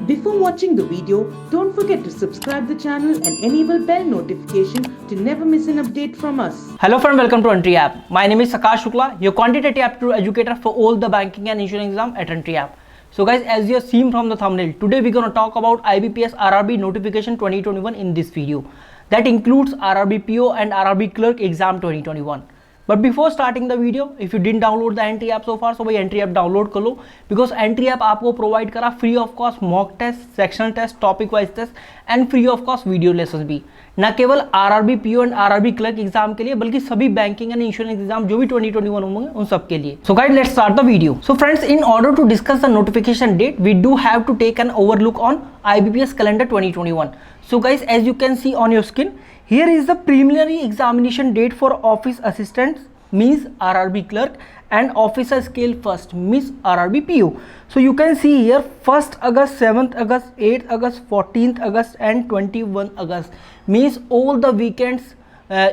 Before watching the video, don't forget to subscribe the channel and enable bell notification to never miss an update from us. Hello friend, welcome to Entry App. My name is Akash Shukla, your quantitative aptitude educator for all the banking and insurance exam at Entry App. So guys, as you have seen from the thumbnail, today we're going to talk about IBPS RRB notification 2021 in this video. That includes RRB PO and RRB Clerk exam 2021. But before starting the video, if you didn't download the Entry App so far, so भाई Entry App download कर लो, because Entry App आपको provide करा free of cost mock test, sectional test, topic wise test and free of cost video lessons भी. न केवल RRB PO and RRB Clerk exam के लिए, बल्कि सभी बैंकिंग एंड इंश्योरेंस एग्जाम जो भी 2021 होंगे उन सब के लिए. So guys, let's start the video. So friends, in order to discuss the notification date, we do have to take an overlook on IBPS calendar 2021. So guys, as you can see on your screen, here is the preliminary examination date for office assistants means RRB Clerk and officer scale first means RRB PO. So you can see here 1st August, 7th August, 8th August, 14th August and 21 August means all the weekends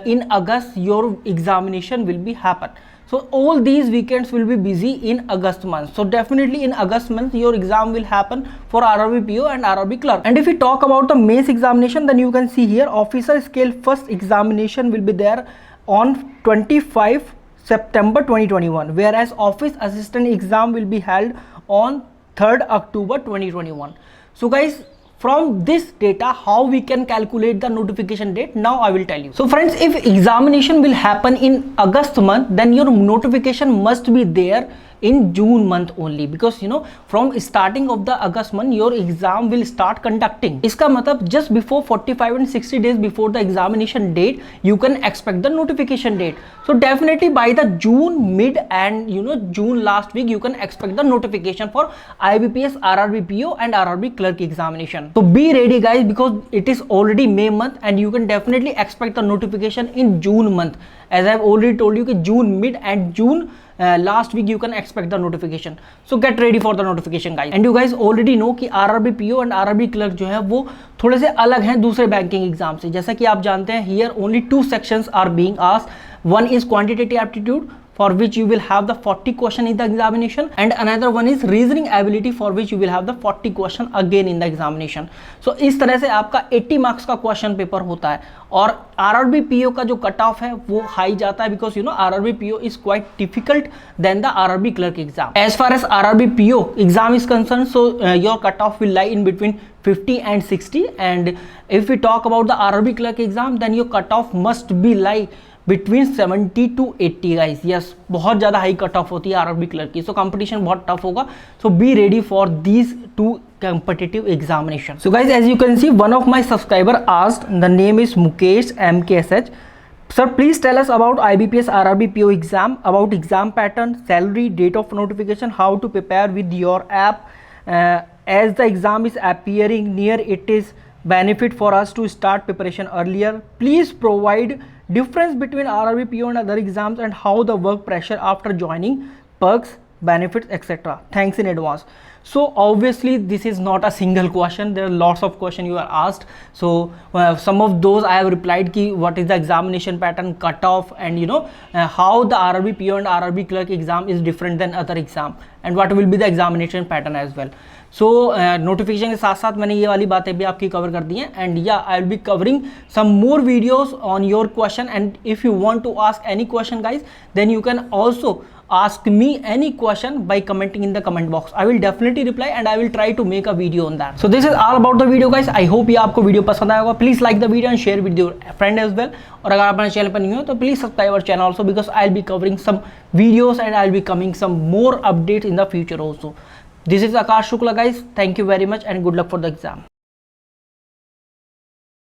in August your examination will be happen. So all these weekends will be busy in August month. So definitely in August month your exam will happen for RRB PO and RRB Clerk. And if we talk about the mains examination, then you can see here officer scale first examination will be there on 25 September 2021, whereas office assistant exam will be held on 3rd October 2021. So guys, from this data, how we can calculate the notification date, now I will tell you. So friends, if examination will happen in August month, then your notification must be there in June month only, because you know from starting of the August month your exam will start conducting. इसका मतलब just before 45 and 60 days before the examination date you can expect the notification date. So definitely by the June mid and you know June last week you can expect the notification for IBPS RRB PO and RRB Clerk examination. So be ready guys, because it is already May month and you can definitely expect the notification in June month. As I have already told you कि June mid and June last week you can expect the notification. So get ready for the notification guys. And you guys already know कि RRB PO and RRB Clerk जो है वो थोड़े से अलग हैं दूसरे बैंकिंग एग्जाम से. जैसा कि आप जानते हैं here only 2 sections are being asked. One is quantitative aptitude, for which you will have the 40 question in the examination, and another one is reasoning ability, for which you will have the 40 question again in the examination. So इस तरह से आपका 80 marks का question paper होता है. और RRB PO का जो कट ऑफ है वो हाई जाता है, because you know RRB PO is quite difficult than the RRB Clerk exam. As far as RRB PO exam is concerned, so your cut off will lie in between 50 and 60, and if we talk about the RRB Clerk exam, then your cut off must be lie between 70 to 80 guys. Yes, बहुत ज़्यादा high cut off होती है RRB Clerk की. So competition बहुत tough होगा. So be ready for these two competitive examination. So guys, as you can see, one of my subscriber asked, the name is Mukesh MKSH. Sir, please tell us about IBPS RRB PO exam, about exam pattern, salary, date of notification, how to prepare with your app. As the exam is appearing near, it is benefit for us to start preparation earlier. Please provide difference between RRB PO and other exams and how the work pressure after joining, perks, benefits, etc. Thanks in advance. So obviously this is not a single question, there are lots of questions you are asked. So some of those I have replied ki what is the examination pattern, cut off, and you know how the RRB PO and RRB Clerk exam is different than other exam, and what will be the examination pattern as well. So notification के साथ साथ मैंने ये वाली बातें भी आपकी cover कर दी हैं, एंड या I will be covering some more videos on your question. And if you want to ask any question guys, then you can also ask me any question by commenting in the comment box. I will definitely reply and I will try to make a video on that. So this is all about the video guys. I hope ये आपको video पसंद आया होगा. Please like the video and share with your friend as well. और अगर आप हमारे channel पर नहीं हो तो please subscribe our channel also, because I'll be covering some videos and I'll be coming some more updates in the future also. This is Akash Shukla guys. Thank you very much and good luck for the exam.